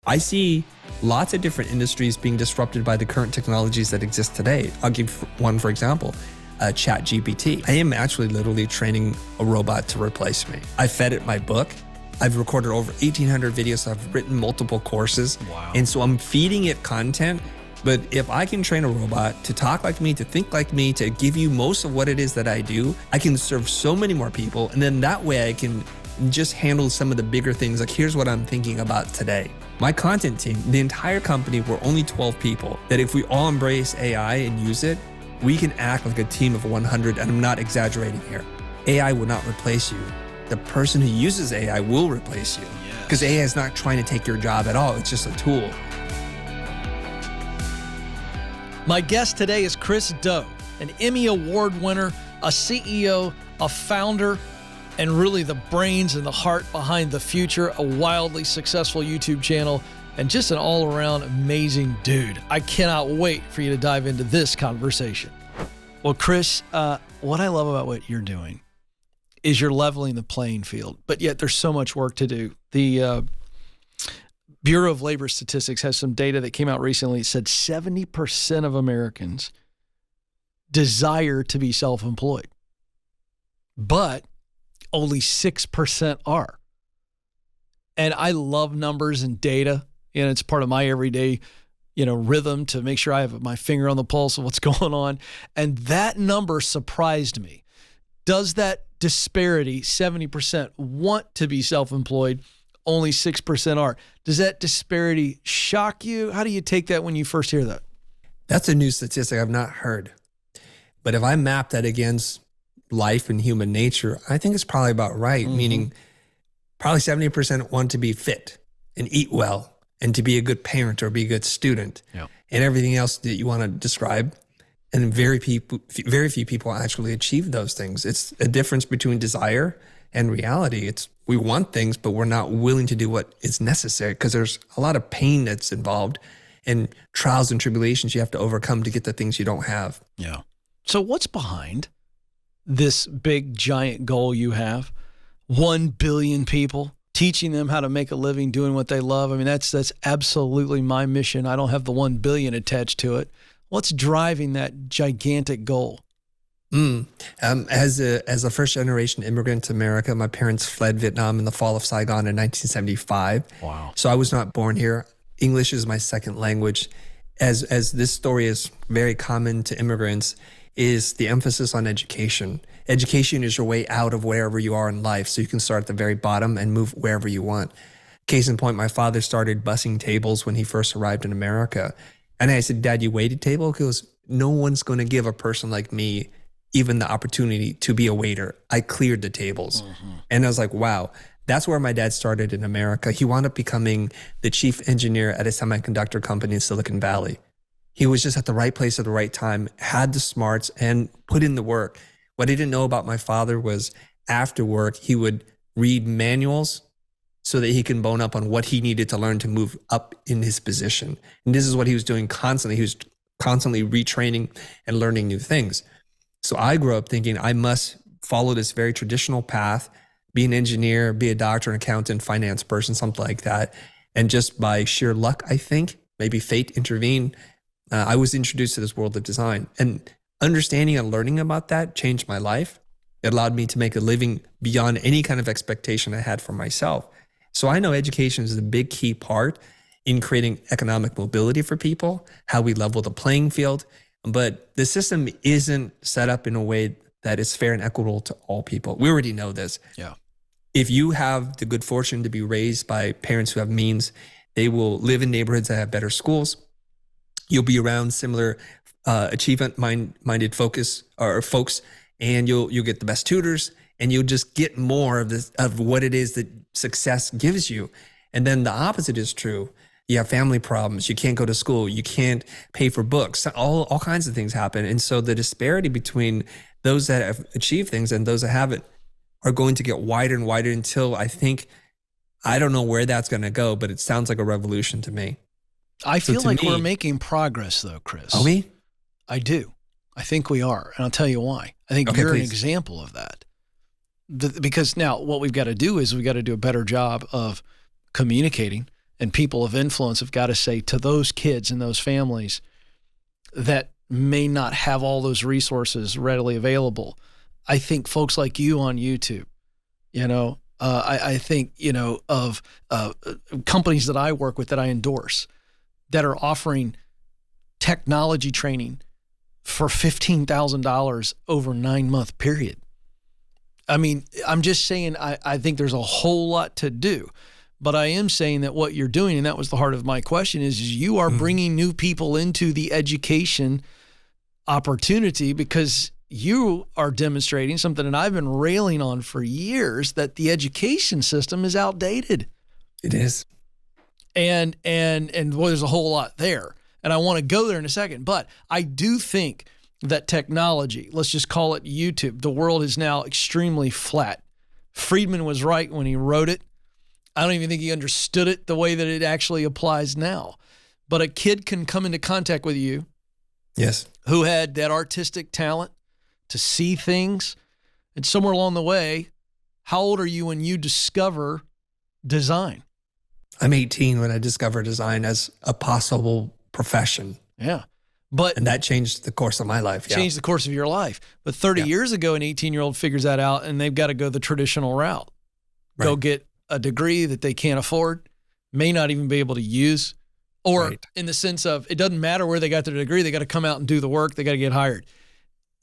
I see lots of different industries being disrupted by the current technologies that exist today. I'll give one, for example, ChatGPT. I am actually literally training a robot to replace me. I fed it my book. I've recorded over 1,800 videos. I've written multiple courses. Wow. And so I'm feeding it content. But if I can train a robot to talk like me, to think like me, to give you most of what it is that I do, I can serve so many more people. And then that way I can just handle some of the bigger things. Like, here's what I'm thinking about today. My content team, the entire company, we're only 12 people, that if we all embrace AI and use it, we can act like a team of 100, and I'm not exaggerating here. AI will not replace you. The person who uses AI will replace you. Because AI is not trying to take your job at all. It's just a tool. My guest today is Chris Do, an Emmy Award winner, a CEO, a founder, and really the brains and the heart behind The Future, a wildly successful YouTube channel, and just an all-around amazing dude. I cannot wait for you to dive into this conversation. Well, Chris, what I love about what you're doing is you're leveling the playing field, but yet there's so much work to do. The Bureau of Labor Statistics has some data that came out recently. It said 70% of Americans desire to be self-employed, but only 6% are. And I love numbers and data, and it's part of my everyday, rhythm to make sure I have my finger on the pulse of what's going on. And that number surprised me. Does that disparity, 70% want to be self-employed, only 6% are. Does that disparity shock you? How do you take that when you first hear that? That's a new statistic I've not heard. But if I map that against life and human nature, I think it's probably about right, meaning probably 70% want to be fit and eat well and to be a good parent or be a good student and everything else that you want to describe. And very few people actually achieve those things. It's a difference between desire and reality. We want things, but we're not willing to do what is necessary because there's a lot of pain that's involved and trials and tribulations you have to overcome to get the things you don't have. Yeah. So what's behind this big, giant goal you have? 1 billion people, teaching them how to make a living doing what they love. I mean, that's absolutely my mission. I don't have the 1 billion attached to it. What's driving that gigantic goal? As a first generation immigrant to America, my parents fled Vietnam in the fall of Saigon in 1975. Wow. So I was not born here. English is my second language. As this story is very common to immigrants, is the emphasis on education. Education is your way out of wherever you are in life, so you can start at the very bottom and move wherever you want. Case in point, my father started bussing tables when he first arrived in America. And I said, Dad, you waited table? Because no one's going to give a person like me even the opportunity to be a waiter. I cleared the tables. And I was like, wow, that's where my dad started in America. He wound up becoming the chief engineer at a semiconductor company in Silicon Valley. He was just at the right place at the right time, had the smarts, and put in the work. What I didn't know about my father was after work, he would read manuals so that he can bone up on what he needed to learn to move up in his position. And this is what he was doing constantly. He was constantly retraining and learning new things. So I grew up thinking I must follow this very traditional path, be an engineer, be a doctor, an accountant, finance person, something like that. And just by sheer luck, I think, maybe fate intervened, I was introduced to this world of design. And understanding and learning about that changed my life. It allowed me to make a living beyond any kind of expectation I had for myself. So I know education is a big key part in creating economic mobility for people, how we level the playing field. But the system isn't set up in a way that is fair and equitable to all people. We already know this. Yeah. If you have the good fortune to be raised by parents who have means, they will live in neighborhoods that have better schools. You'll be around similar achievement-minded folks, and you'll get the best tutors, and you'll just get more of what it is that success gives you. And then the opposite is true. You have family problems. You can't go to school. You can't pay for books. All kinds of things happen. And so the disparity between those that have achieved things and those that haven't are going to get wider and wider until I don't know where that's going to go, but it sounds like a revolution to me. I feel like we're making progress though, Chris. Are we? I do. I think we are. And I'll tell you why. I think you're an example of that. Because now what we've got to do is we've got to do a better job of communicating and people of influence have got to say to those kids and those families that may not have all those resources readily available. I think folks like you on YouTube, I think, of companies that I work with that I endorse that are offering technology training for $15,000 over a 9-month period. I mean, I'm just saying, I think there's a whole lot to do, but I am saying that what you're doing, and that was the heart of my question, is you are bringing new people into the education opportunity because you are demonstrating something that I've been railing on for years, that the education system is outdated. It is. And boy, there's a whole lot there. And I want to go there in a second, but I do think that technology, let's just call it YouTube, the world is now extremely flat. Friedman was right when he wrote it. I don't even think he understood it the way that it actually applies now. But a kid can come into contact with you, yes, who had that artistic talent to see things, and somewhere along the way, how old are you when you discover design? I'm 18 when I discovered design as a possible profession. Yeah. And that changed the course of my life. Yeah. Changed the course of your life. But 30 years ago, an 18-year-old figures that out, and they've got to go the traditional route. Right. Go get a degree that they can't afford, may not even be able to use, or in the sense of it doesn't matter where they got their degree, they got to come out and do the work, they got to get hired.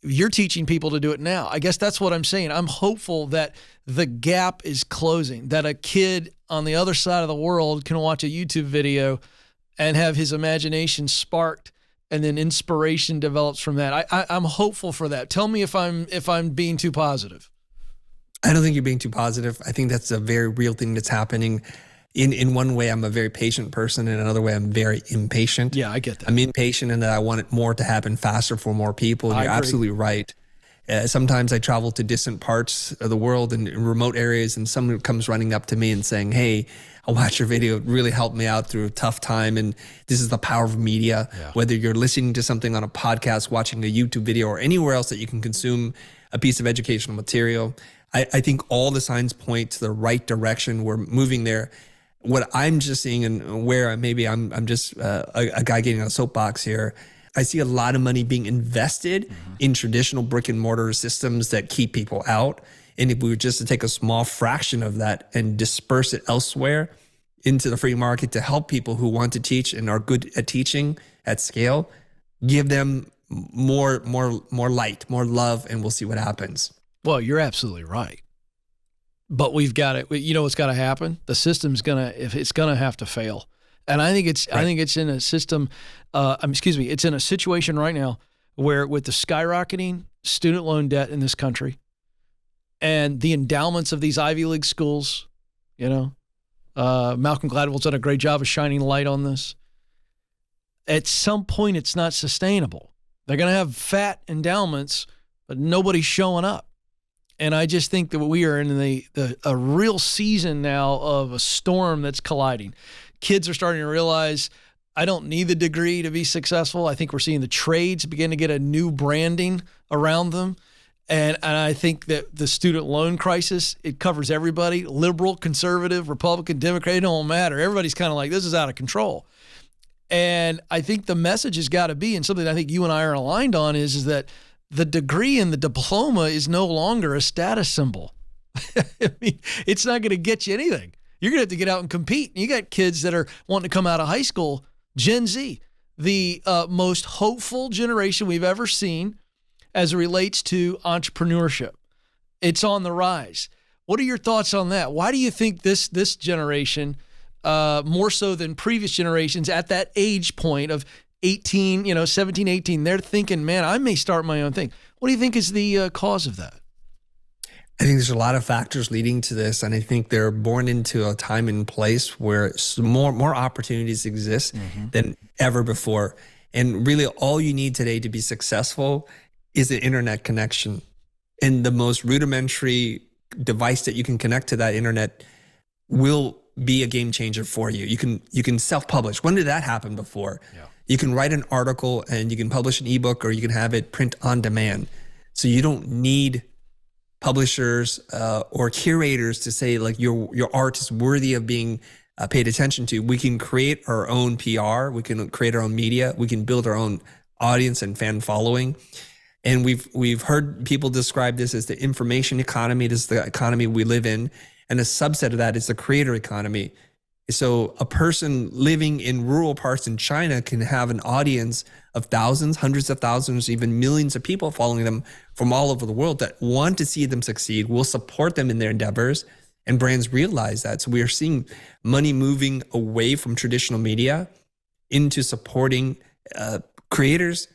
You're teaching people to do it now. I guess that's what I'm saying. I'm hopeful that the gap is closing, that a kid on the other side of the world can watch a YouTube video and have his imagination sparked, and then inspiration develops from that. I'm hopeful for that. Tell me if I'm being too positive. I don't think you're being too positive. I think that's a very real thing that's happening. In one way, I'm a very patient person. In another way, I'm very impatient. Yeah, I get that. I'm impatient in that I want it more to happen faster for more people. And you're absolutely right. Sometimes I travel to distant parts of the world and in remote areas, and someone comes running up to me and saying, "Hey, I watched your video. It really helped me out through a tough time." And this is the power of media. Yeah. Whether you're listening to something on a podcast, watching a YouTube video, or anywhere else that you can consume a piece of educational material, I think all the signs point to the right direction. We're moving there. What I'm just seeing, and where maybe I'm just a guy getting on a soapbox here, I see a lot of money being invested in traditional brick and mortar systems that keep people out. And if we were just to take a small fraction of that and disperse it elsewhere into the free market to help people who want to teach and are good at teaching at scale, give them more light, more love, and we'll see what happens. Well, you're absolutely right. But we've got it. You know what's got to happen? The system's it's gonna have to fail. And I think it's in a system. It's in a situation right now where, with the skyrocketing student loan debt in this country, and the endowments of these Ivy League schools, Malcolm Gladwell's done a great job of shining light on this. At some point, it's not sustainable. They're going to have fat endowments, but nobody's showing up. And I just think that we are in a real season now of a storm that's colliding. Kids are starting to realize, I don't need the degree to be successful. I think we're seeing the trades begin to get a new branding around them. And I think that the student loan crisis, it covers everybody, liberal, conservative, Republican, Democrat, it don't matter. Everybody's kind of like, this is out of control. And I think the message has got to be, and something I think you and I are aligned on, is that the degree and the diploma is no longer a status symbol. I mean, it's not going to get you anything. You're going to have to get out and compete. You got kids that are wanting to come out of high school, Gen Z, the most hopeful generation we've ever seen as it relates to entrepreneurship. It's on the rise. What are your thoughts on that? Why do you think this generation, more so than previous generations at that age point of 18, 17, 18, they're thinking, man, I may start my own thing. What do you think is the cause of that? I think there's a lot of factors leading to this, and I think they're born into a time and place where more opportunities exist than ever before. And really, all you need today to be successful is an internet connection. And the most rudimentary device that you can connect to that internet will be a game changer for you. You can self-publish. When did that happen before? Yeah. You can write an article and you can publish an ebook, or you can have it print on demand. So you don't need publishers or curators to say like your art is worthy of being paid attention to. We can create our own PR. We can create our own media. We can build our own audience and fan following. And we've heard people describe this as the information economy. This is the economy we live in. And a subset of that is the creator economy. So a person living in rural parts in China can have an audience of thousands, hundreds of thousands, even millions of people following them from all over the world that want to see them succeed, will support them in their endeavors, and brands realize that. So we are seeing money moving away from traditional media into supporting creators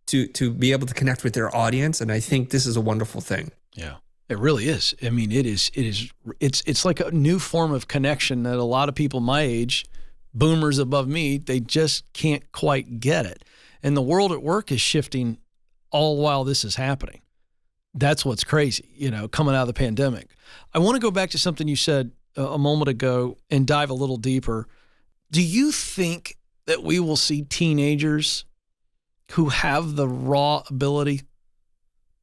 to be able to connect with their audience. And I think this is a wonderful thing. Yeah, it really is. I mean, it's like a new form of connection that a lot of people my age, boomers above me, they just can't quite get it. And the world at work is shifting all while this is happening. That's what's crazy, coming out of the pandemic. I want to go back to something you said a moment ago and dive a little deeper. Do you think that we will see teenagers who have the raw ability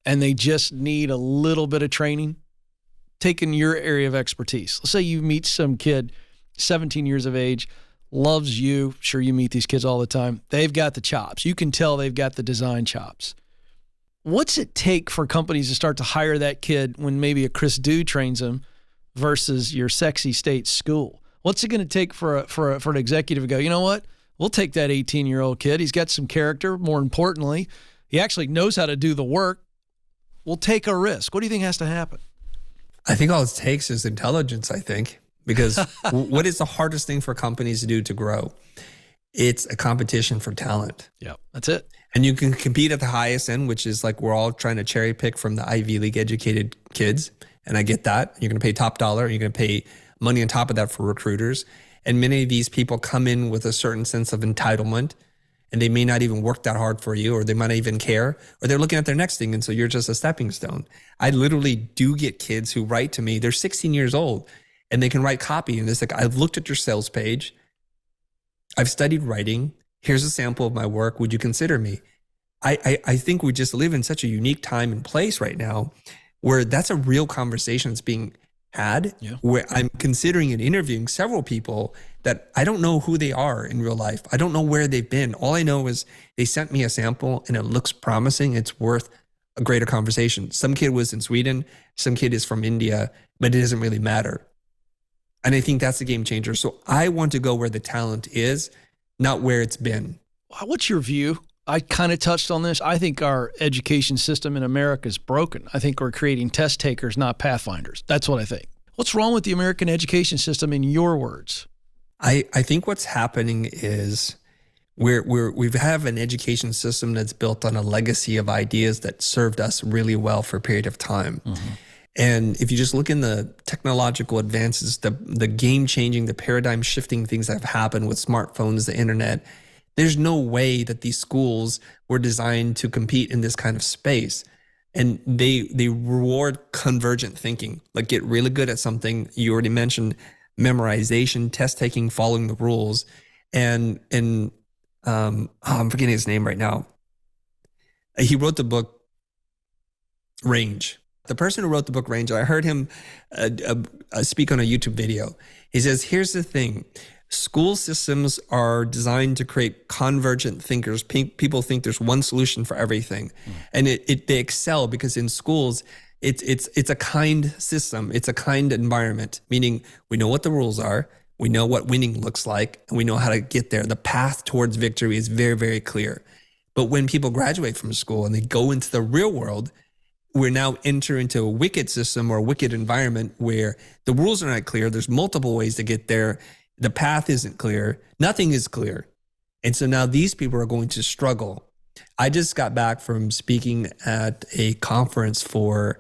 and they just need a little bit of training? Taking your area of expertise. Let's say you meet some kid, 17 years of age, loves you. Sure, you meet these kids all the time. They've got the chops. You can tell they've got the design chops. What's it take for companies to start to hire that kid when maybe a Chris Do trains them versus your sexy state school? What's it going to take for an executive to go, you know what? We'll take that 18-year-old kid. He's got some character. More importantly, he actually knows how to do the work. We'll take a risk. What do you think has to happen? I think all it takes is intelligence, I think, because what is the hardest thing for companies to do to grow? It's a competition for talent. Yeah, that's it. And you can compete at the highest end, which is like we're all trying to cherry pick from the Ivy League educated kids. And I get that. You're going to pay top dollar. You're going to pay money on top of that for recruiters. And many of these people come in with a certain sense of entitlement, and they may not even work that hard for you, or they might not even care, or they're looking at their next thing. And so you're just a stepping stone. I literally do get kids who write to me. They're 16 years old and they can write copy. And it's like, I've looked at your sales page. I've studied writing. Here's a sample of my work. Would you consider me? I think we just live in such a unique time and place right now where that's a real conversation that's being had, where I'm considering and interviewing several people that I don't know who they are in real life. I don't know where they've been. All I know is they sent me a sample and it looks promising. It's worth a greater conversation. Some kid was in Sweden, some kid is from India, but it doesn't really matter. And I think that's the game changer. So I want to go where the talent is, not where it's been. What's your view? I kind of touched on this. I think our education system in America is broken. I think we're creating test takers, not pathfinders. That's what I think. What's wrong with the American education system in your words? I think what's happening is we have an education system that's built on a legacy of ideas that served us really well for a period of time. Mm-hmm. And if you just look in the technological advances, the game-changing, the paradigm-shifting things that have happened with smartphones, the internet, there's no way that these schools were designed to compete in this kind of space. And they reward convergent thinking, like get really good at something. You already mentioned memorization, test taking, following the rules. And I'm forgetting his name right now. He wrote the book Range. The person who wrote the book Range, I heard him speak on a YouTube video. He says, here's the thing. School systems are designed to create convergent thinkers. People think there's one solution for everything. And they excel because in schools, it's a kind system. It's a kind environment, meaning we know what the rules are. We know what winning looks like, and we know how to get there. The path towards victory is very, very clear. But when people graduate from school and they go into the real world, we're now entering into a wicked system or a wicked environment where the rules are not clear. There's multiple ways to get there. The path isn't clear. Nothing is clear. And so now these people are going to struggle. I just got back from speaking at a conference for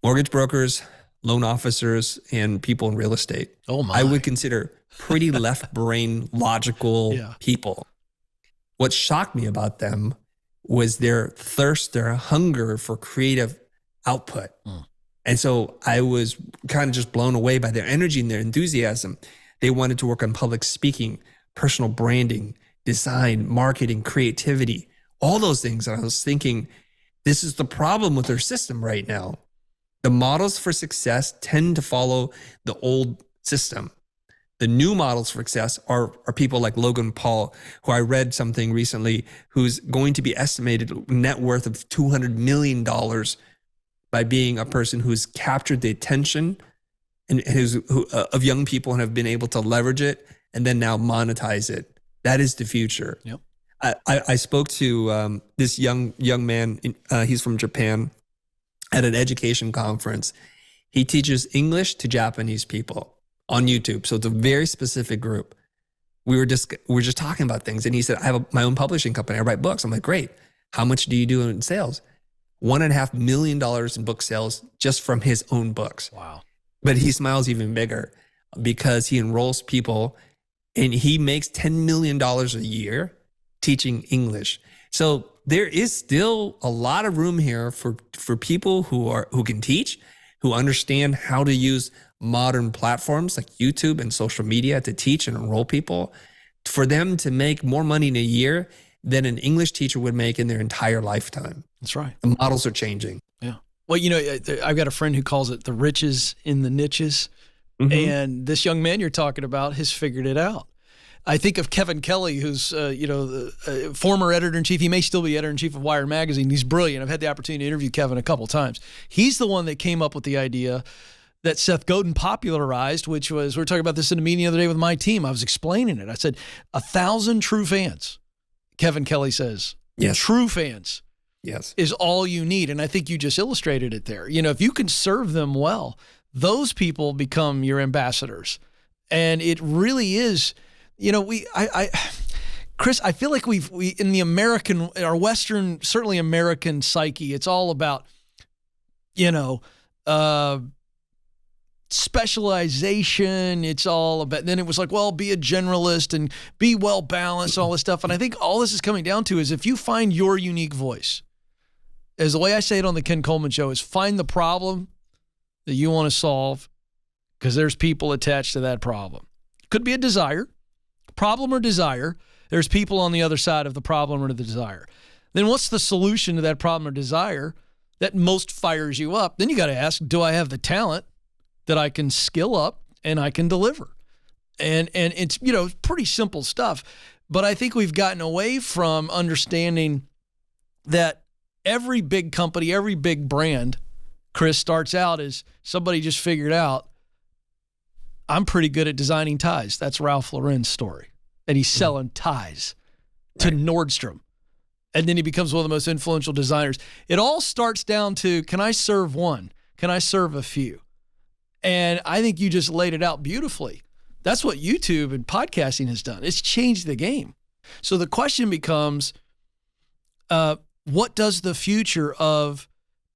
mortgage brokers, loan officers, and people in real estate. Oh my. I would consider pretty left brain, logical people. What shocked me about them was their thirst, their hunger for creative output. And so I was kind of just blown away by their energy and their enthusiasm. They wanted to work on public speaking, personal branding, design, marketing, creativity, all those things. And I was thinking, this is the problem with our system right now. The models for success tend to follow the old system. The new models for success are people like Logan Paul, who I read something recently, who's going to be estimated net worth of $200 million by being a person who's captured the attention of young people and have been able to leverage it and then now monetize it. That is the future. Yep. I spoke to this young man. He's from Japan at an education conference. He teaches English to Japanese people on YouTube. So it's a very specific group. We were just talking about things. And he said, I have my own publishing company. I write books. I'm like, great. How much do you do in sales? $1.5 million in book sales just from his own books. Wow. But he smiles even bigger because he enrolls people and he makes $10 million a year teaching English. So there is still a lot of room here for people who can teach, who understand how to use modern platforms like YouTube and social media to teach and enroll people, for them to make more money in a year than an English teacher would make in their entire lifetime. That's right. The models are changing. Yeah. Well, I've got a friend who calls it the riches in the niches. Mm-hmm. And this young man you're talking about has figured it out. I think of Kevin Kelly, who's, the former editor-in-chief. He may still be editor-in-chief of Wired Magazine. He's brilliant. I've had the opportunity to interview Kevin a couple times. He's the one that came up with the idea that Seth Godin popularized, which was, we were talking about this in a meeting the other day with my team. I was explaining it. I said, 1,000 true fans, Kevin Kelly says. Yes. True fans. Yes. Is all you need. And I think you just illustrated it there. If you can serve them well, those people become your ambassadors. And it really is, Chris, I feel like we in the our Western, certainly American psyche, it's all about, specialization. It's all about, then it was like, well, be a generalist and be well balanced, all this stuff. And I think all this is coming down to is if you find your unique voice, as the way I say it on the Ken Coleman Show, is find the problem that you want to solve, because there's people attached to that problem. Could be a desire, problem or desire. There's people on the other side of the problem or the desire. Then what's the solution to that problem or desire that most fires you up? Then you got to ask, do I have the talent that I can skill up and I can deliver? And it's, pretty simple stuff. But I think we've gotten away from understanding that every big company, every big brand, Chris, starts out as somebody just figured out, I'm pretty good at designing ties. That's Ralph Lauren's story. And he's selling ties to Nordstrom. And then he becomes one of the most influential designers. It all starts down to, can I serve one? Can I serve a few? And I think you just laid it out beautifully. That's what YouTube and podcasting has done. It's changed the game. So the question becomes, what does the future of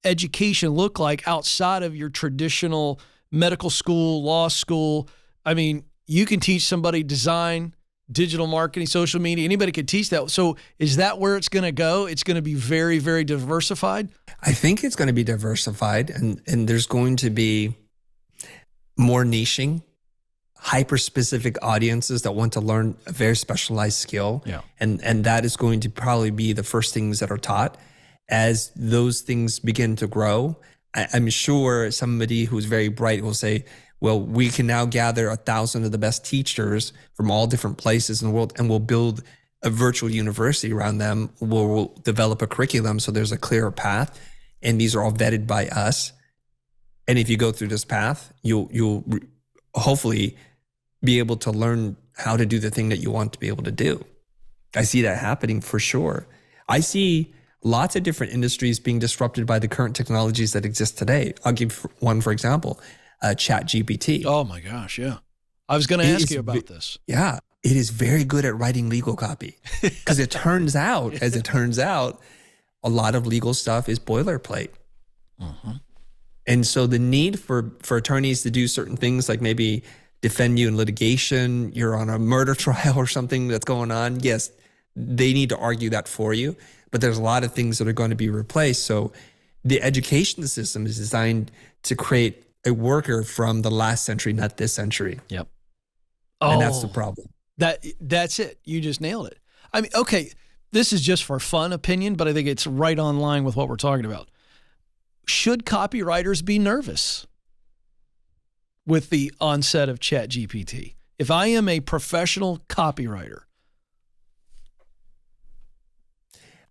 education look like outside of your traditional medical school, law school? I mean, you can teach somebody design, digital marketing, social media. Anybody could teach that. So is that where it's going to go? It's going to be very, very diversified? I think it's going to be diversified, and there's going to be more niching, hyper-specific audiences that want to learn a very specialized skill. Yeah. And that is going to probably be the first things that are taught. As those things begin to grow, I'm sure somebody who's very bright will say, well, we can now gather 1,000 of the best teachers from all different places in the world, and we'll build a virtual university around them. We'll develop a curriculum so there's a clearer path, and these are all vetted by us. And if you go through this path, you'll hopefully be able to learn how to do the thing that you want to be able to do. I see that happening for sure. I see lots of different industries being disrupted by the current technologies that exist today. I'll give one, for example, ChatGPT. Oh my gosh, yeah. I was going to ask you about this. Yeah, it is very good at writing legal copy, because it turns out, a lot of legal stuff is boilerplate. Uh-huh. And so the need for attorneys to do certain things, like maybe defend you in litigation, you're on a murder trial or something that's going on, yes, they need to argue that for you. But there's a lot of things that are going to be replaced. So the education system is designed to create a worker from the last century, not this century. Yep. And that's the problem. That's it. You just nailed it. I mean, okay, this is just for fun opinion, but I think it's right on line with what we're talking about. Should copywriters be nervous with the onset of ChatGPT? If I am a professional copywriter?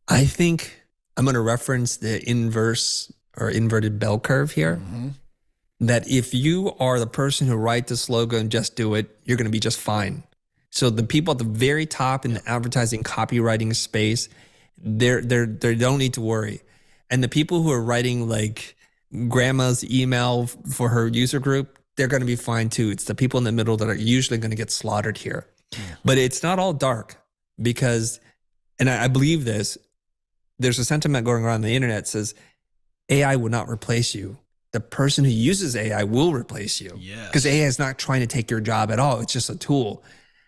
I think I'm going to reference the inverse or inverted bell curve here. That if you are the person who write the slogan and just do it, you're going to be just fine. So the people at the very top in the advertising copywriting space, they don't need to worry. And the people who are writing like grandma's email for her user group, they're going to be fine too. It's the people in the middle that are usually going to get slaughtered here. But it's not all dark because, and I believe this, there's a sentiment going around the internet that says AI will not replace you. The person who uses AI will replace you. Yes. Because AI is not trying to take your job at all. It's just a tool.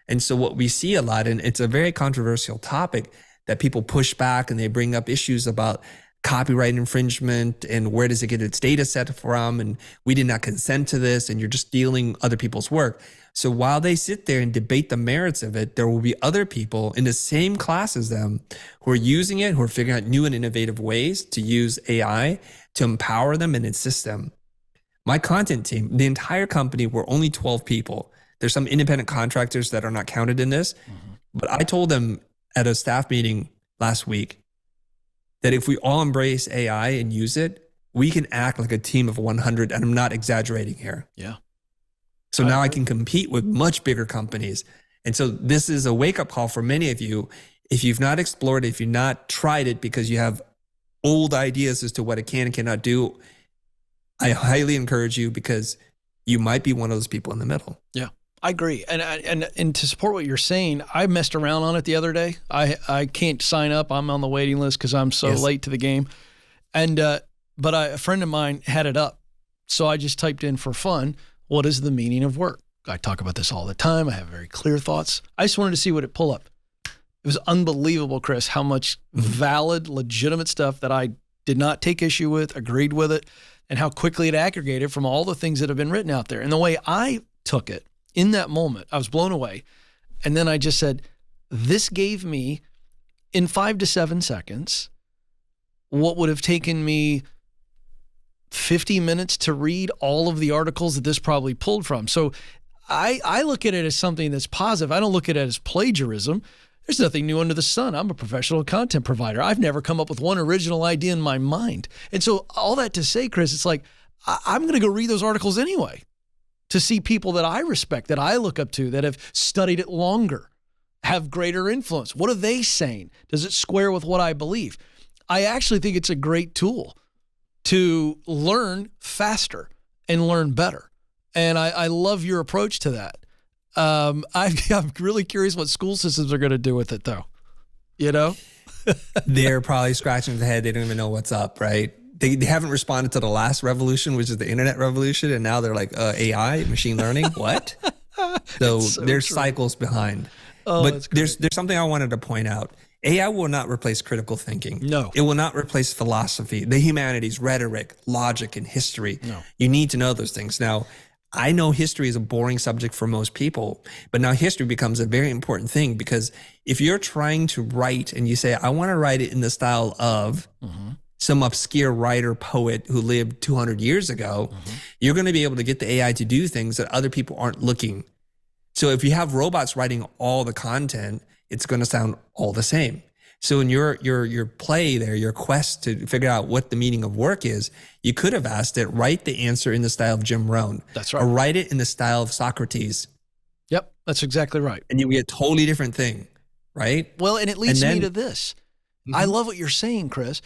And so what we see a lot, and it's a very controversial topic that people push back and they bring up issues about copyright infringement and where does it get its data set from? And we did not consent to this and you're just stealing other people's work. So while they sit there and debate the merits of it, there will be other people in the same class as them who are using it, who are figuring out new and innovative ways to use AI to empower them and assist them. My content team, the entire company, we're only 12 people. There's some independent contractors that are not counted in this, but I told them at a staff meeting last week that if we all embrace AI and use it, we can act like a team of 100, and I'm not exaggerating here. Yeah. So now I can compete with much bigger companies. And so this is a wake-up call for many of you. If you've not explored it, if you've not tried it because you have old ideas as to what it can and cannot do, I highly encourage you because you might be one of those people in the middle. Yeah, I agree. And to support what you're saying, I messed around on it the other day. I can't sign up. I'm on the waiting list because I'm so late to the game. And but a friend of mine had it up. So I just typed in for fun, what is the meaning of work? I talk about this all the time. I have very clear thoughts. I just wanted to see what it pull up. It was unbelievable, Chris, how much valid, legitimate stuff that I did not take issue with, agreed with it, and how quickly it aggregated from all the things that have been written out there. And the way I took it in that moment, I was blown away. And then I just said, this gave me, in 5 to 7 seconds, what would have taken me 50 minutes to read all of the articles that this probably pulled from. So I look at it as something that's positive. I don't look at it as plagiarism. There's nothing new under the sun. I'm a professional content provider. I've never come up with one original idea in my mind. And so all that to say, Chris, it's like, I'm going to go read those articles anyway to see people that I respect, that I look up to, that have studied it longer, have greater influence. What are they saying? Does it square with what I believe? I actually think it's a great tool to learn faster and learn better. And I love your approach to that. I'm really curious what school systems are going to do with it, though. You know? They're probably scratching their head. They don't even know what's up, right? They haven't responded to the last revolution, which is the internet revolution. And now they're like, AI, machine learning, what? So there's cycles behind. Oh, but there's something I wanted to point out. AI will not replace critical thinking. No. It will not replace philosophy, the humanities, rhetoric, logic, and history. No. You need to know those things. Now, I know history is a boring subject for most people, but now history becomes a very important thing because if you're trying to write and you say, I want to write it in the style of some obscure writer, poet who lived 200 years ago, you're going to be able to get the AI to do things that other people aren't looking. So if you have robots writing all the content, it's going to sound all the same. So in your play there, your quest to figure out what the meaning of work is, you could have asked it, write the answer in the style of Jim Rohn. That's right. Or write it in the style of Socrates. Yep, that's exactly right. And you get a totally different thing, right? Well, and it leads me to this. I love what you're saying, Chris.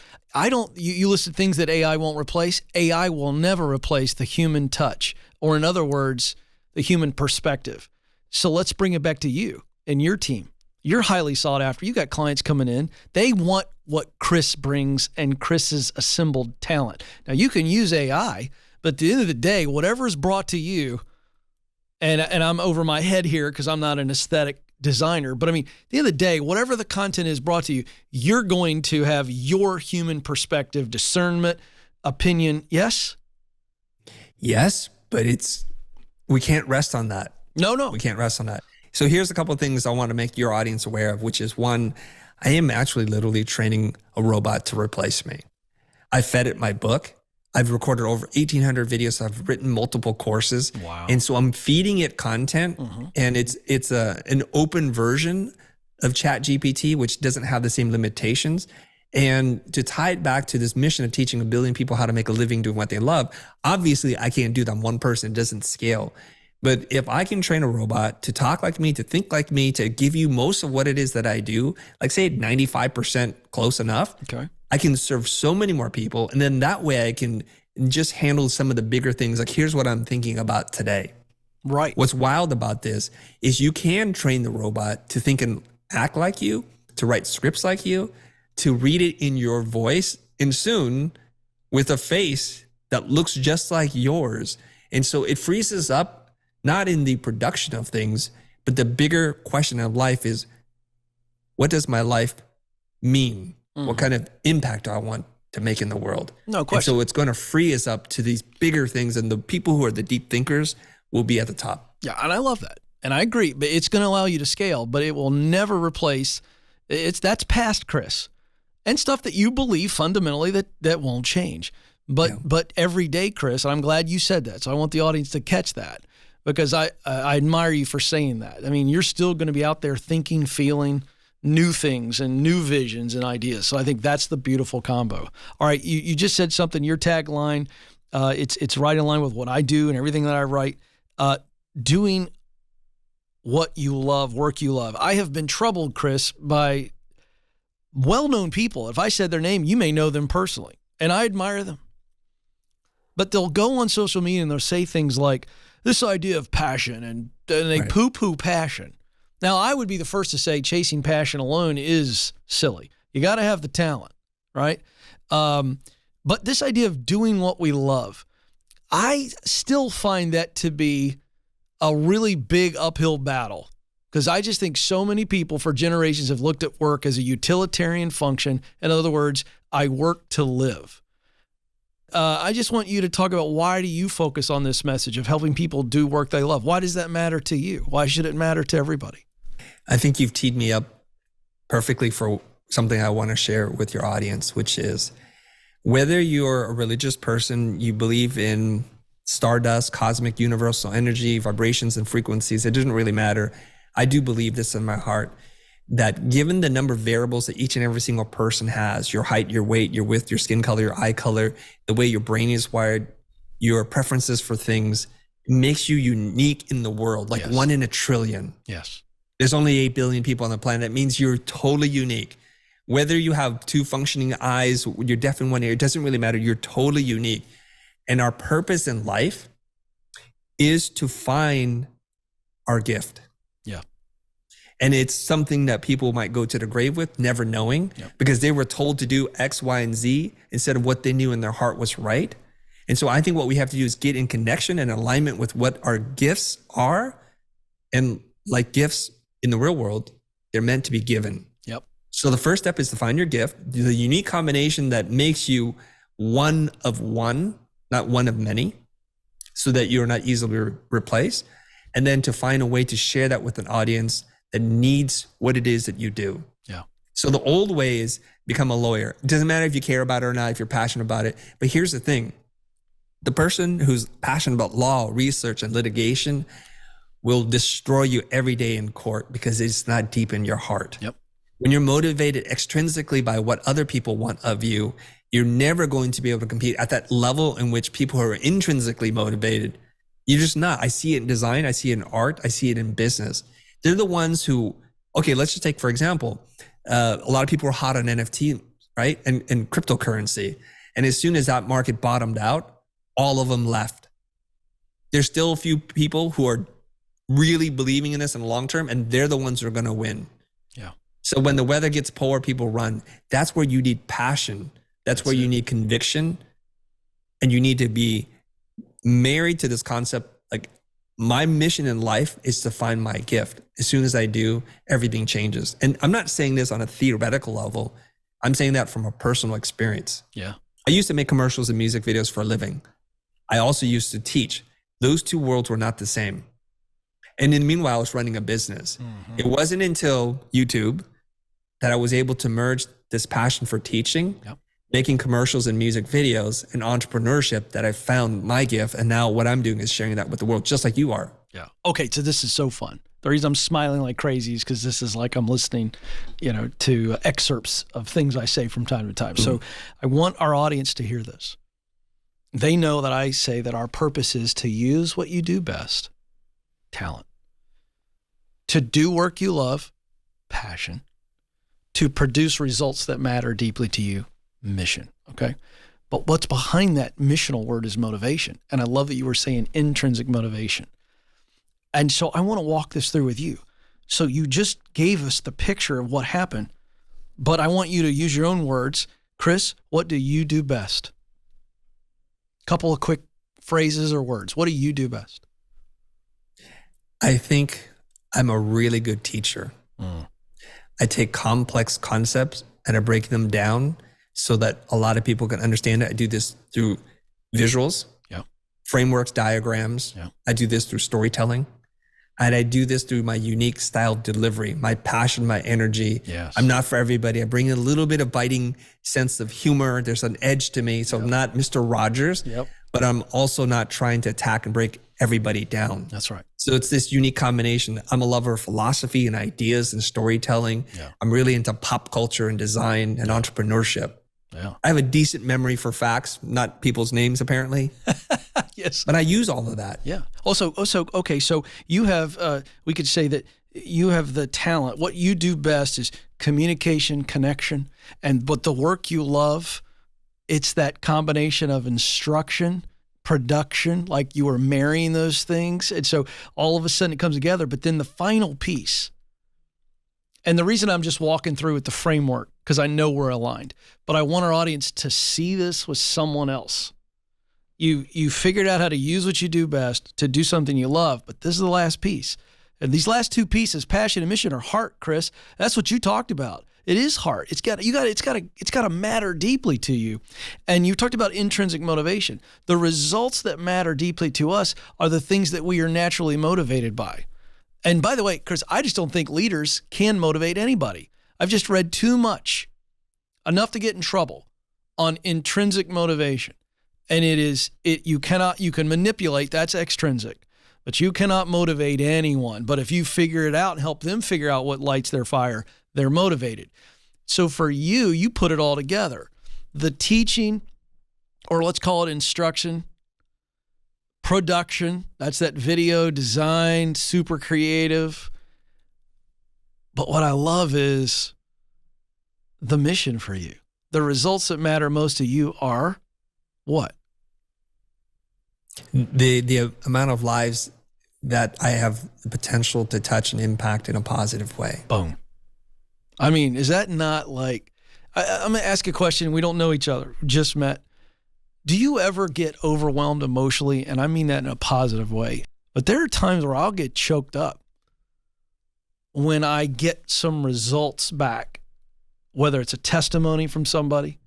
You listed things that AI won't replace. AI will never replace the human touch, or in other words, the human perspective. So let's bring it back to you and your team. You're highly sought after. You got clients coming in. They want what Chris brings and Chris's assembled talent. Now, you can use AI, but at the end of the day, whatever is brought to you, and I'm over my head here because I'm not an aesthetic designer, but I mean, at the end of the day, whatever the content is brought to you, you're going to have your human perspective, discernment, opinion. Yes? Yes, but we can't rest on that. No. We can't rest on that. So here's a couple of things I want to make your audience aware of, which is one, I am actually literally training a robot to replace me. I fed it my book. I've recorded over 1,800 videos. I've written multiple courses. Wow. And so I'm feeding it content, and it's an open version of ChatGPT, which doesn't have the same limitations. And to tie it back to this mission of teaching 1 billion people how to make a living doing what they love, obviously I can't do that. I'm one person, it doesn't scale. But if I can train a robot to talk like me, to think like me, to give you most of what it is that I do, like say 95% close enough, Okay. I can serve so many more people. And then that way I can just handle some of the bigger things. Like, here's what I'm thinking about today. Right. What's wild about this is you can train the robot to think and act like you, to write scripts like you, to read it in your voice, and soon with a face that looks just like yours. And so it frees us up, not in the production of things, but the bigger question of life is, what does my life mean? What kind of impact do I want to make in the world? No question. And so it's going to free us up to these bigger things, and the people who are the deep thinkers will be at the top. Yeah, and I love that. And I agree, but it's going to allow you to scale, but it will never replace, that's past Chris. And stuff that you believe fundamentally that won't change. But every day, Chris, and I'm glad you said that. So I want the audience to catch that, because I admire you for saying that. I mean, you're still going to be out there thinking, feeling new things and new visions and ideas. So I think that's the beautiful combo. All right, you just said something, your tagline, it's right in line with what I do and everything that I write. Doing what you love, work you love. I have been troubled, Chris, by well-known people. If I said their name, you may know them personally, and I admire them. But they'll go on social media and they'll say things like this idea of passion, and they poo-poo passion. Now, I would be the first to say chasing passion alone is silly. You got to have the talent, right? But this idea of doing what we love, I still find that to be a really big uphill battle, because I just think so many people for generations have looked at work as a utilitarian function. In other words, I work to live. I just want you to talk about, why do you focus on this message of helping people do work they love? Why does that matter to you? Why should it matter to everybody? I think you've teed me up perfectly for something I want to share with your audience, which is whether you're a religious person, you believe in stardust, cosmic, universal energy, vibrations and frequencies, it doesn't really matter. I do believe this in my heart, that given the number of variables that each and every single person has, your height, your weight, your width, your skin color, your eye color, the way your brain is wired, your preferences for things, makes you unique in the world, like 1 in a trillion. Yes. There's only 8 billion people on the planet. That means you're totally unique. Whether you have 2 functioning eyes, you're deaf in one ear, it doesn't really matter. You're totally unique. And our purpose in life is to find our gift. Yeah. And it's something that people might go to the grave with, never knowing, because they were told to do X, Y, and Z instead of what they knew in their heart was right. And so I think what we have to do is get in connection and alignment with what our gifts are. And like gifts in the real world, they're meant to be given. Yep. So the first step is to find your gift, the unique combination that makes you one of one, not one of many, so that you're not easily replaced. And then to find a way to share that with an audience that needs what it is that you do. Yeah. So the old way is become a lawyer. It doesn't matter if you care about it or not, if you're passionate about it. But here's the thing. The person who's passionate about law, research, and litigation will destroy you every day in court, because it's not deep in your heart. Yep. When you're motivated extrinsically by what other people want of you, you're never going to be able to compete at that level in which people who are intrinsically motivated, you're just not. I see it in design. I see it in art. I see it in business. They're the ones who, okay, let's just take, for example, a lot of people are hot on NFT, right? And cryptocurrency. And as soon as that market bottomed out, all of them left. There's still a few people who are really believing in this in the long term, and they're the ones who are going to win. Yeah. So when the weather gets poor, people run. That's where you need passion. That's where you need conviction. And you need to be married to this concept. Like, my mission in life is to find my gift. As soon as I do, everything changes. And I'm not saying this on a theoretical level. I'm saying that from a personal experience. Yeah. I used to make commercials and music videos for a living. I also used to teach. Those two worlds were not the same. And in the meanwhile, I was running a business. Mm-hmm. It wasn't until YouTube that I was able to merge this passion for teaching making commercials and music videos and entrepreneurship that I found my gift. And now what I'm doing is sharing that with the world, just like you are. Yeah. Okay. So this is so fun. The reason I'm smiling like crazy is because this is like I'm listening, to excerpts of things I say from time to time. So I want our audience to hear this. They know that I say that our purpose is to use what you do best, talent, to do work you love, passion, to produce results that matter deeply to you, mission. Okay. But what's behind that missional word is motivation. And I love that you were saying intrinsic motivation. And so I want to walk this through with you. So you just gave us the picture of what happened, but I want you to use your own words. Chris, what do you do best? Couple of quick phrases or words. What do you do best? I think I'm a really good teacher. I take complex concepts and I break them down so that a lot of people can understand it. I do this through visuals, frameworks, diagrams. I do this through storytelling. And I do this through my unique style of delivery, my passion, my energy. Yes. I'm not for everybody. I bring a little bit of biting sense of humor. There's an edge to me. So I'm not Mr. Rogers, but I'm also not trying to attack and break everybody down. That's right. So it's this unique combination. I'm a lover of philosophy and ideas and storytelling. I'm really into pop culture and design and entrepreneurship. I have a decent memory for facts, not people's names apparently. Yes. But I use all of that. Yeah. Also, okay, so you have, we could say that you have the talent. What you do best is communication, connection, but the work you love, it's that combination of instruction, production, like you are marrying those things. And so all of a sudden it comes together, but then the final piece, and the reason I'm just walking through with the framework, because I know we're aligned, but I want our audience to see this with someone else. You figured out how to use what you do best to do something you love, but this is the last piece. And these last two pieces, passion and mission, are heart, Chris. That's what you talked about. It is heart. It's got to matter deeply to you. And you talked about intrinsic motivation. The results that matter deeply to us are the things that we are naturally motivated by. And by the way, Chris, I just don't think leaders can motivate anybody. I've just read too much, enough to get in trouble, on intrinsic motivation. And you can manipulate, that's extrinsic, but you cannot motivate anyone. But if you figure it out and help them figure out what lights their fire, they're motivated. So for you put it all together. The teaching, or let's call it instruction, production, that's that video design, super creative. But what I love is the mission for you. The results that matter most to you are what? The amount of lives that I have the potential to touch and impact in a positive way. Boom. I mean, is that not like, I'm going to ask a question. We don't know each other, just met. Do you ever get overwhelmed emotionally? And I mean that in a positive way. But there are times where I'll get choked up when I get some results back, whether it's a testimony from somebody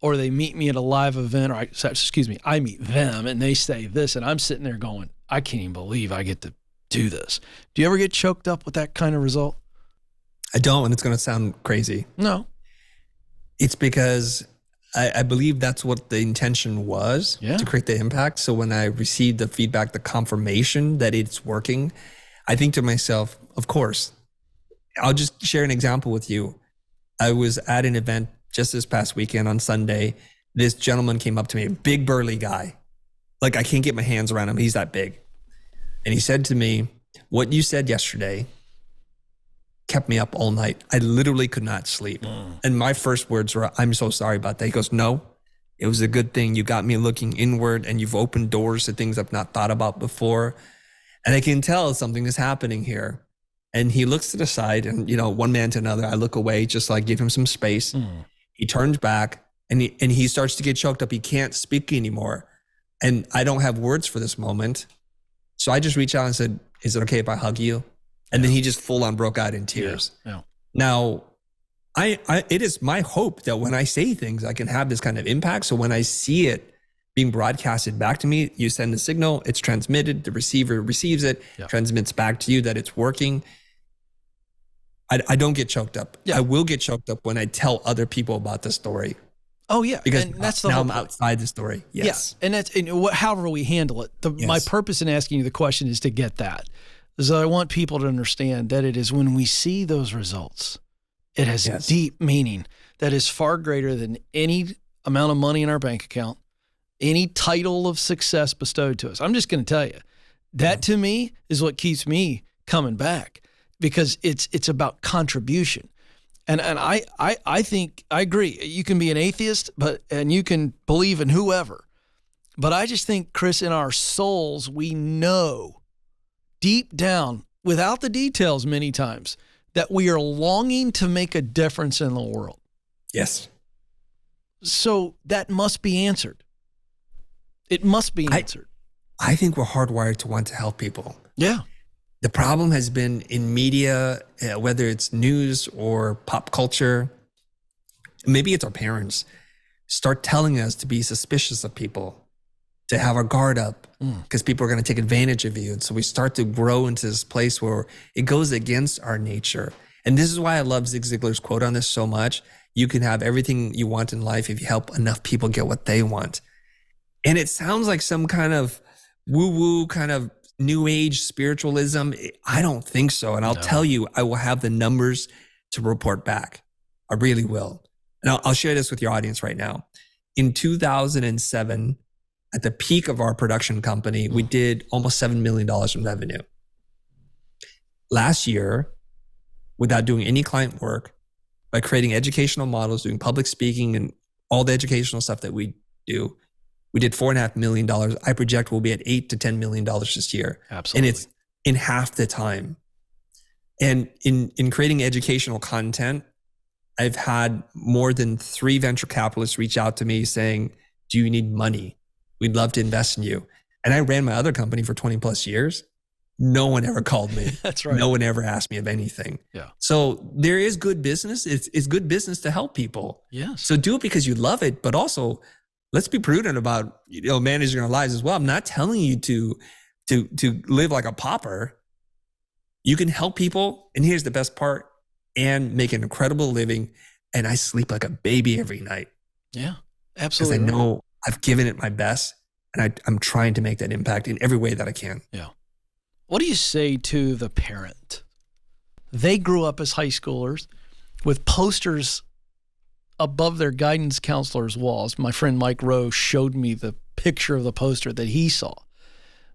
or they meet me at a live event, or I meet them and they say this, and I'm sitting there going, I can't even believe I get to do this. Do you ever get choked up with that kind of result? I don't, and it's going to sound crazy. No. It's because I believe that's what the intention was, to create the impact. So when I received the feedback, the confirmation that it's working, I think to myself, of course. I'll just share an example with you. I was at an event just this past weekend on Sunday. This gentleman came up to me, a big burly guy. Like I can't get my hands around him. He's that big. And he said to me, what you said yesterday kept me up all night. I literally could not sleep. And my first words were, I'm so sorry about that. He goes, no, it was a good thing. You got me looking inward and you've opened doors to things I've not thought about before. And I can tell something is happening here. And he looks to the side and, one man to another, I look away, just like give him some space. He turns back and he starts to get choked up. He can't speak anymore. And I don't have words for this moment. So I just reached out and said, is it okay if I hug you? And then he just full on broke out in tears. Now, it is my hope that when I say things, I can have this kind of impact. So when I see it being broadcasted back to me, you send the signal, it's transmitted, the receiver receives it, transmits back to you that it's working. I don't get choked up. I will get choked up when I tell other people about the story. Oh yeah, Because and that's the now whole I'm point. outside the story. Yes. Yeah, and that's however we handle it. My purpose in asking you the question is to get that. So I want people to understand that it is when we see those results, it has deep meaning that is far greater than any amount of money in our bank account, any title of success bestowed to us. I'm just going to tell you, that to me is what keeps me coming back, because it's about contribution. And I think I agree. You can be an atheist, and you can believe in whoever. But I just think, Chris, in our souls, we know deep down, without the details many times, that we are longing to make a difference in the world. Yes. So that must be answered. It must be answered. I think we're hardwired to want to help people. Yeah. The problem has been in media, whether it's news or pop culture, maybe it's our parents, start telling us to be suspicious of people, to have our guard up, because people are going to take advantage of you. And so we start to grow into this place where it goes against our nature. And this is why I love Zig Ziglar's quote on this so much. You can have everything you want in life if you help enough people get what they want. And it sounds like some kind of woo-woo kind of new age spiritualism. I don't think so. And I'll tell you, I will have the numbers to report back. I really will. And I'll share this with your audience right now. In 2007, at the peak of our production company, we did almost $7 million in revenue. Last year, without doing any client work, by creating educational models, doing public speaking and all the educational stuff that we do, we did $4.5 million. I project we'll be at $8 to $10 million this year. Absolutely. And it's in half the time. And in creating educational content, I've had more than 3 venture capitalists reach out to me saying, do you need money? We'd love to invest in you. And I ran my other company for 20 plus years. No one ever called me. That's right. No one ever asked me of anything. Yeah. So there is good business. It's good business to help people. Yes. So do it because you love it, but also let's be prudent about, managing our lives as well. I'm not telling you to live like a pauper. You can help people. And here's the best part, and make an incredible living. And I sleep like a baby every night. Yeah, absolutely. Because I know I've given it my best, and I'm trying to make that impact in every way that I can. Yeah. What do you say to the parent? They grew up as high schoolers with posters above their guidance counselor's walls. My friend Mike Rowe showed me the picture of the poster that he saw,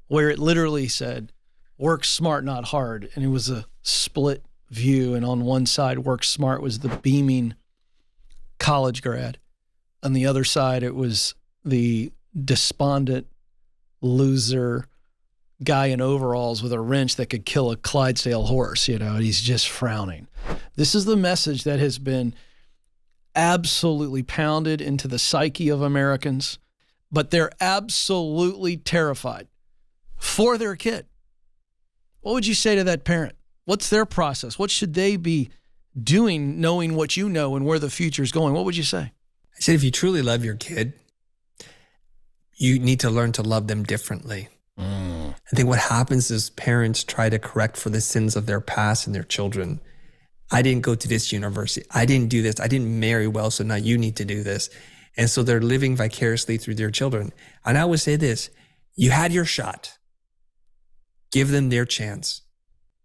where it literally said, work smart, not hard. And it was a split view. And on one side, work smart was the beaming college grad. On the other side, it was the despondent loser guy in overalls with a wrench that could kill a Clydesdale horse, and he's just frowning. This is the message that has been absolutely pounded into the psyche of Americans, but they're absolutely terrified for their kid. What would you say to that parent? What's their process? What should they be doing, knowing what you know and where the future is going? What would you say? I said, if you truly love your kid, you need to learn to love them differently. I think what happens is parents try to correct for the sins of their past and their children. I didn't go to this university. I didn't do this. I didn't marry well, so now you need to do this. And so they're living vicariously through their children. And I would say this, you had your shot. Give them their chance.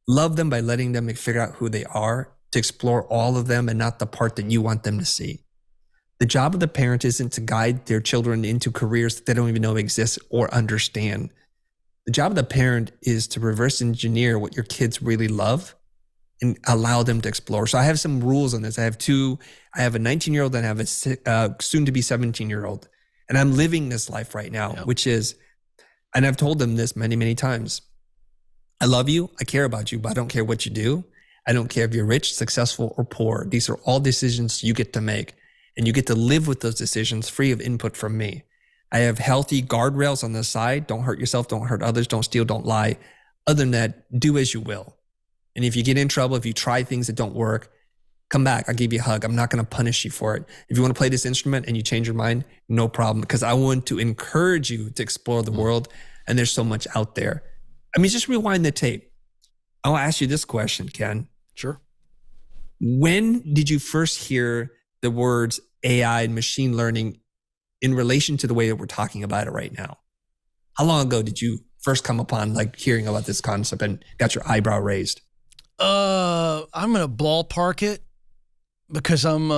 Love them by letting them figure out who they are, to explore all of them and not the part that you want them to see. The job of the parent isn't to guide their children into careers that they don't even know exist or understand. The job of the parent is to reverse engineer what your kids really love and allow them to explore. So I have some rules on this. I have a 19-year-old and I have a soon to be 17-year-old. And I'm living this life right now, which is, and I've told them this many, many times. I love you. I care about you, but I don't care what you do. I don't care if you're rich, successful, or poor. These are all decisions you get to make. And you get to live with those decisions free of input from me. I have healthy guardrails on the side. Don't hurt yourself. Don't hurt others. Don't steal. Don't lie. Other than that, do as you will. And if you get in trouble, if you try things that don't work, come back. I'll give you a hug. I'm not going to punish you for it. If you want to play this instrument and you change your mind, no problem. Because I want to encourage you to explore the world. And there's so much out there. I mean, just rewind the tape. I'll ask you this question, Ken. Sure. When did you first hear the words AI and machine learning in relation to the way that we're talking about it right now? How long ago did you first come upon like hearing about this concept and got your eyebrow raised? I'm going to ballpark it because I'm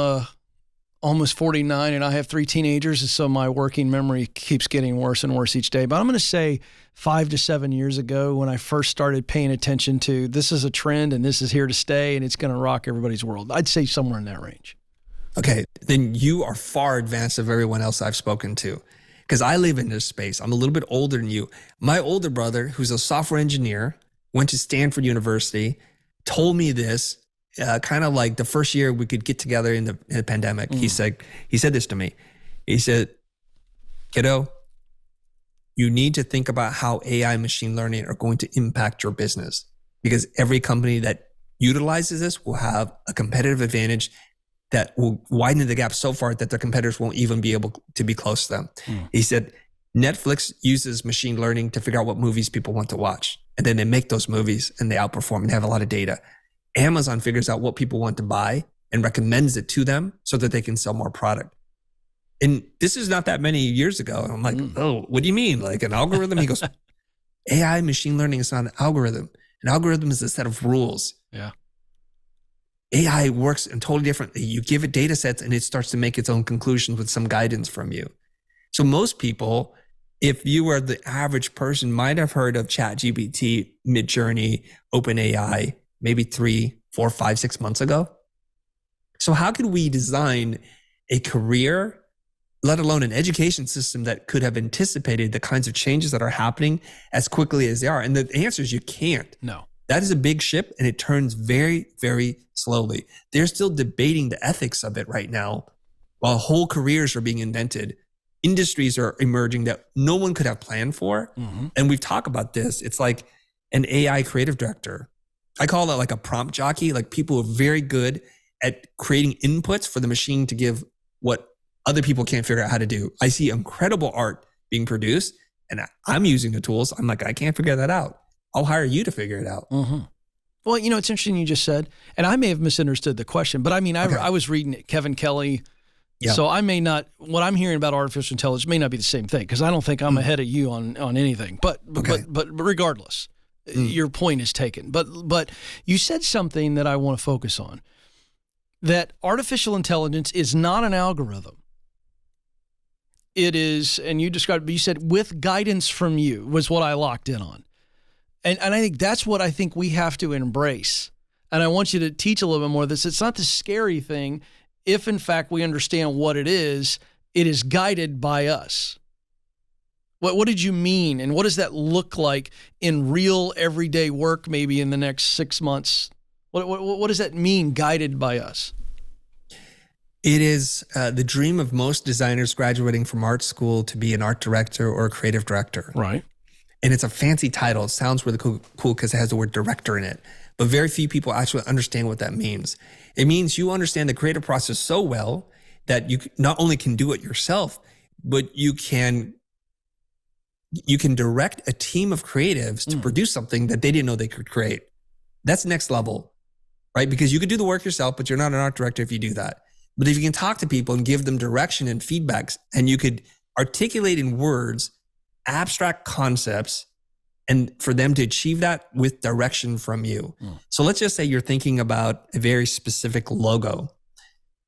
almost 49 and I have 3 teenagers. And so my working memory keeps getting worse and worse each day. But I'm going to say 5 to 7 years ago when I first started paying attention to this is a trend and this is here to stay and it's going to rock everybody's world. I'd say somewhere in that range. Okay, then you are far advanced of everyone else I've spoken to, because I live in this space. I'm a little bit older than you. My older brother, who's a software engineer, went to Stanford University, told me this kind of like the first year we could get together in the pandemic. He said this to me. He said, kiddo, you need to think about how AI and machine learning are going to impact your business, because every company that utilizes this will have a competitive advantage that will widen the gap so far that their competitors won't even be able to be close to them. He said, Netflix uses machine learning to figure out what movies people want to watch. And then they make those movies and they outperform and have a lot of data. Amazon figures out what people want to buy and recommends it to them so that they can sell more product. And this is not that many years ago. And I'm like, oh, what do you mean? Like an algorithm? He goes, AI machine learning is not an algorithm. An algorithm is a set of rules. Yeah. AI works totally differently. You give it data sets and it starts to make its own conclusions with some guidance from you. So most people, if you were the average person, might have heard of ChatGPT, Midjourney, OpenAI, maybe 3, 4, 5, 6 months ago. So how could we design a career, let alone an education system that could have anticipated the kinds of changes that are happening as quickly as they are? And the answer is you can't. No. That is a big ship and it turns very, very slowly. They're still debating the ethics of it right now while whole careers are being invented. Industries are emerging that no one could have planned for. And we've talked about this. It's like an AI creative director. I call it like a prompt jockey, like people who are very good at creating inputs for the machine to give what other people can't figure out how to do. I see incredible art being produced and I'm using the tools. I'm like, I can't figure that out. I'll hire you to figure it out. Well, you know, it's interesting you just said, and I may have misunderstood the question, but I mean, I was reading Kevin Kelly. Yeah. So I may not, what I'm hearing about artificial intelligence may not be the same thing, because I don't think I'm ahead of you on anything. But regardless, your point is taken. But you said something that I want to focus on, that artificial intelligence is not an algorithm. It is, and you described, but you said with guidance from you was what I locked in on. And I think that's what I think we have to embrace. And I want you to teach a little bit more of this. It's not the scary thing. If in fact we understand what it is guided by us. What did you mean? And what does that look like in real everyday work, maybe in the next 6 months? What does that mean, guided by us? It is the dream of most designers graduating from art school to be an art director or a creative director. Right. And it's a fancy title. It sounds really cool because it has the word director in it. But very few people actually understand what that means. It means you understand the creative process so well that you not only can do it yourself, but you can direct a team of creatives to produce something that they didn't know they could create. That's next level, right? Because you could do the work yourself, but you're not an art director if you do that. But if you can talk to people and give them direction and feedbacks, and you could articulate in words abstract concepts, and for them to achieve that with direction from you. So let's just say you're thinking about a very specific logo,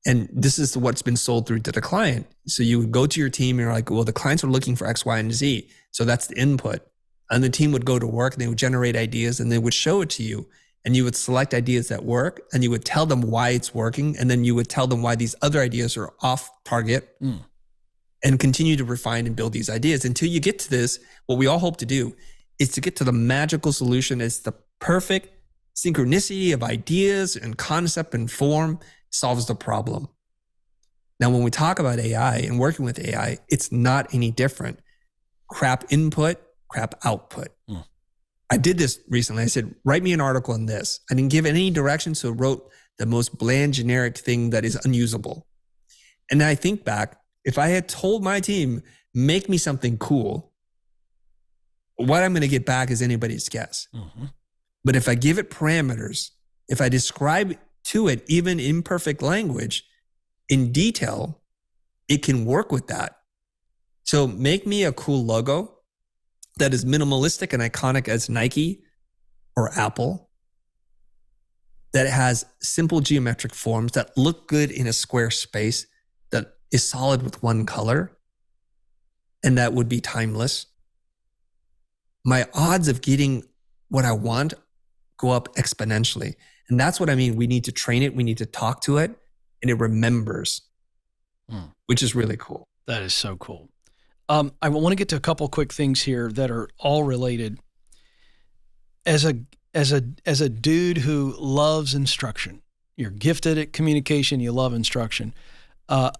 and this is what's been sold through to the client. So you would go to your team and you're like, well, the clients are looking for X, Y, and Z. So that's the input. And the team would go to work and they would generate ideas and they would show it to you. And you would select ideas that work and you would tell them why it's working. And then you would tell them why these other ideas are off target. And continue to refine and build these ideas until you get to this. What we all hope to do is to get to the magical solution. It's the perfect synchronicity of ideas and concept and form solves the problem. Now, when we talk about AI and working with AI, it's not any different. Crap input, crap output. I did this recently. I said, write me an article on this. I didn't give any direction, so I wrote the most bland, generic thing that is unusable. And then I think back, if I had told my team, make me something cool, what I'm going to get back is anybody's guess. But if I give it parameters, if I describe to it even imperfect language, in detail, it can work with that. So make me a cool logo that is minimalistic and iconic as Nike or Apple, that has simple geometric forms that look good in a square space, that is solid with one color, and that would be timeless. My odds of getting what I want go up exponentially. And that's what I mean. We need to train it. We need to talk to it, and it remembers, which is really cool. That is so cool. I want to get to a couple quick things here that are all related. As a dude who loves instruction, you're gifted at communication, you love instruction. I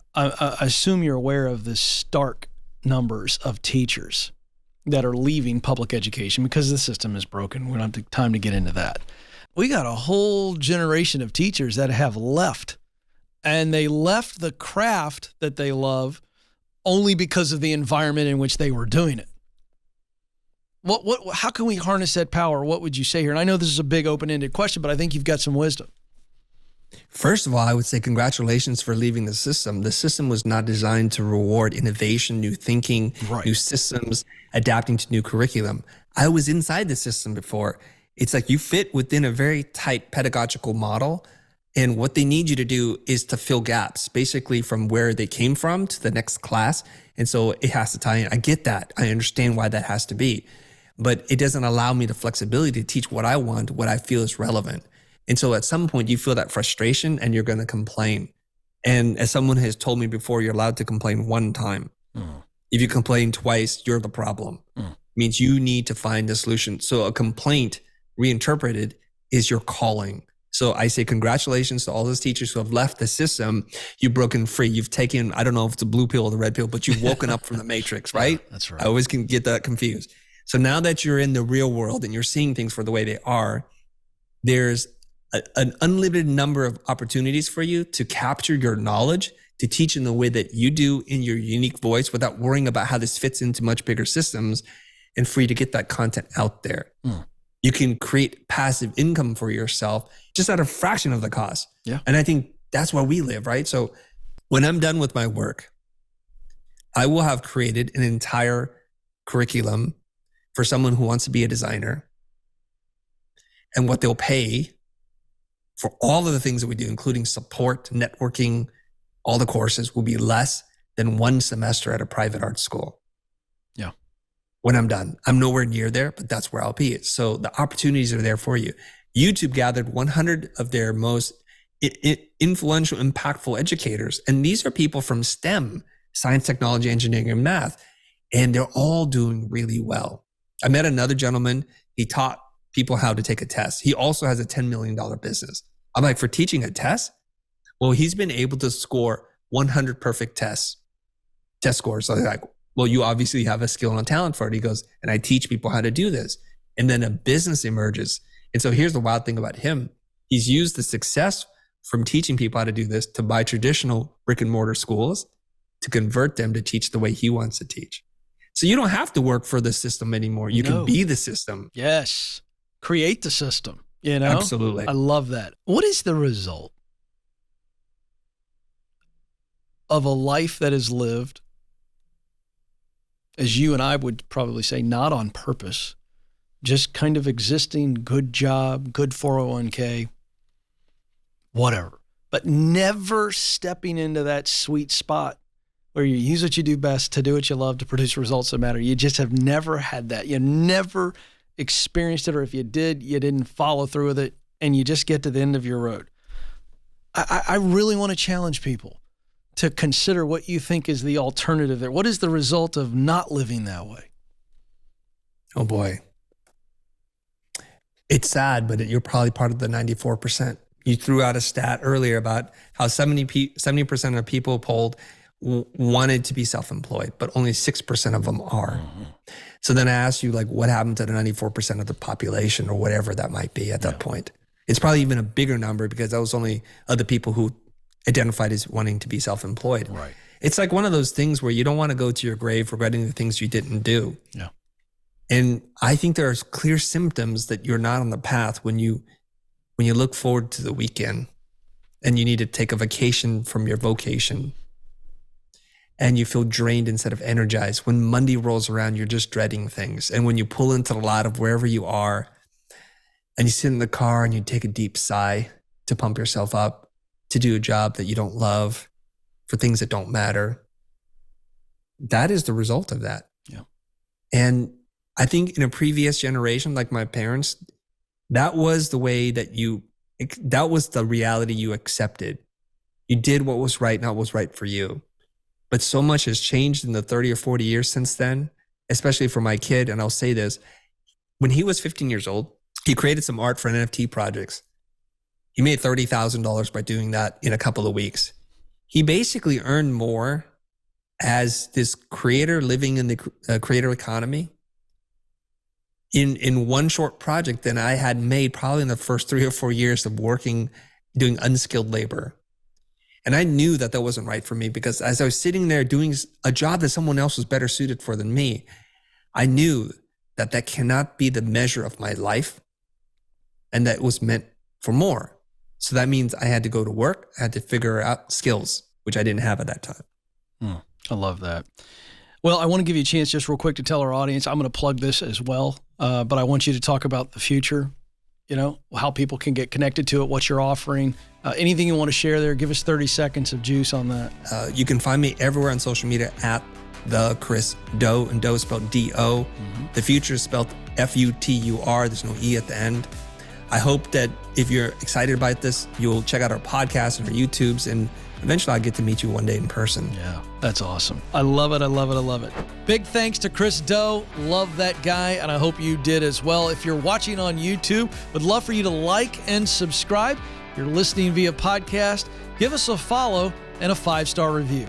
assume you're aware of the stark numbers of teachers that are leaving public education because the system is broken. We don't have time to get into that. We got a whole generation of teachers that have left, and they left the craft that they love only because of the environment in which they were doing it. How can we harness that power? What would you say here? And I know this is a big open-ended question, but I think you've got some wisdom. First of all, I would say congratulations for leaving the system. The system was not designed to reward innovation, new thinking, new systems, adapting to new curriculum. I was inside the system before. It's like you fit within a very tight pedagogical model, and what they need you to do is to fill gaps, basically from where they came from to the next class. And so it has to tie in. I get that. I understand why that has to be, but it doesn't allow me the flexibility to teach what I want, what I feel is relevant. And so at some point you feel that frustration and you're going to complain. And as someone has told me before, you're allowed to complain one time. If you complain twice, you're the problem. It means you need to find a solution. So a complaint reinterpreted is your calling. So I say congratulations to all those teachers who have left the system. You've broken free. You've taken, I don't know if it's a blue pill or the red pill, but you've woken up from the matrix, right? That's right. I always can get that confused. So now that you're in the real world and you're seeing things for the way they are, there's an unlimited number of opportunities for you to capture your knowledge, to teach in the way that you do in your unique voice without worrying about how this fits into much bigger systems, and free to get that content out there. You can create passive income for yourself just at a fraction of the cost. Yeah. And I think that's where we live, right? So when I'm done with my work, I will have created an entire curriculum for someone who wants to be a designer. And what they'll pay for all of the things that we do, including support, networking, all the courses, will be less than one semester at a private art school. Yeah. When I'm done, I'm nowhere near there, but that's where I'll be. So the opportunities are there for you. YouTube gathered 100 of their most influential, impactful educators. And these are people from STEM, science, technology, engineering, and math. And they're all doing really well. I met another gentleman. He taught people how to take a test. He also has a $10 million business. I'm like, for teaching a test? Well, he's been able to score 100 perfect test scores. So they're like, well, you obviously have a skill and a talent for it. He goes, and I teach people how to do this. And then a business emerges. And so here's the wild thing about him. He's used the success from teaching people how to do this to buy traditional brick and mortar schools to convert them to teach the way he wants to teach. So you don't have to work for the system anymore. You can be the system. Yes. Create the system, you know? Absolutely. I love that. What is the result of a life that is lived, as you and I would probably say, not on purpose, just kind of existing, good job, good 401k, whatever, but never stepping into that sweet spot where you use what you do best to do what you love to produce results that matter? You just have never had that. You never experienced it, or if you did, you didn't follow through with it, and you just get to the end of your road. I really want to challenge people to consider what you think is the alternative there. What is the result of not living that way? Oh boy. It's sad, but you're probably part of the 94%. You threw out a stat earlier about how 70% of people polled wanted to be self-employed, but only 6% of them are. So then I asked you, like, what happened to the 94% of the population, or whatever that might be at that point? It's probably even a bigger number, because that was only other people who identified as wanting to be self-employed. Right. It's like one of those things where you don't want to go to your grave regretting the things you didn't do. Yeah. And I think there are clear symptoms that you're not on the path when you look forward to the weekend and you need to take a vacation from your vocation, and you feel drained instead of energized. When Monday rolls around, you're just dreading things. And when you pull into the lot of wherever you are and you sit in the car and you take a deep sigh to pump yourself up, to do a job that you don't love, for things that don't matter, that is the result of that. Yeah. And I think in a previous generation, like my parents, that was the way that was the reality you accepted. You did what was right, not what was right for you. But so much has changed in the 30 or 40 years since then, especially for my kid. And I'll say this, when he was 15 years old, he created some art for NFT projects. He made $30,000 by doing that in a couple of weeks. He basically earned more as this creator living in the creator economy in one short project than I had made probably in the first 3 or 4 years of working, doing unskilled labor. And I knew that that wasn't right for me, because as I was sitting there doing a job that someone else was better suited for than me, I knew that that cannot be the measure of my life, and that it was meant for more. So that means I had to go to work. I had to figure out skills, which I didn't have at that time. I love that. Well, I want to give you a chance just real quick to tell our audience, I'm going to plug this as well, but I want you to talk about the future, how people can get connected to it, what you're offering, anything you want to share there. Give us 30 seconds of juice on that. You can find me everywhere on social media at the Chris Do, and Do is spelled D-O. The future is spelled F-U-T-U-R. There's no E at the end. I hope that if you're excited about this, you'll check out our podcast and our YouTubes, and eventually I'll get to meet you one day in person. Yeah, that's awesome. I love it. I love it. I love it. Big thanks to Chris Do. Love that guy, and I hope you did as well. If you're watching on YouTube, would love for you to like and subscribe. If you're listening via podcast, give us a follow and a 5-star review.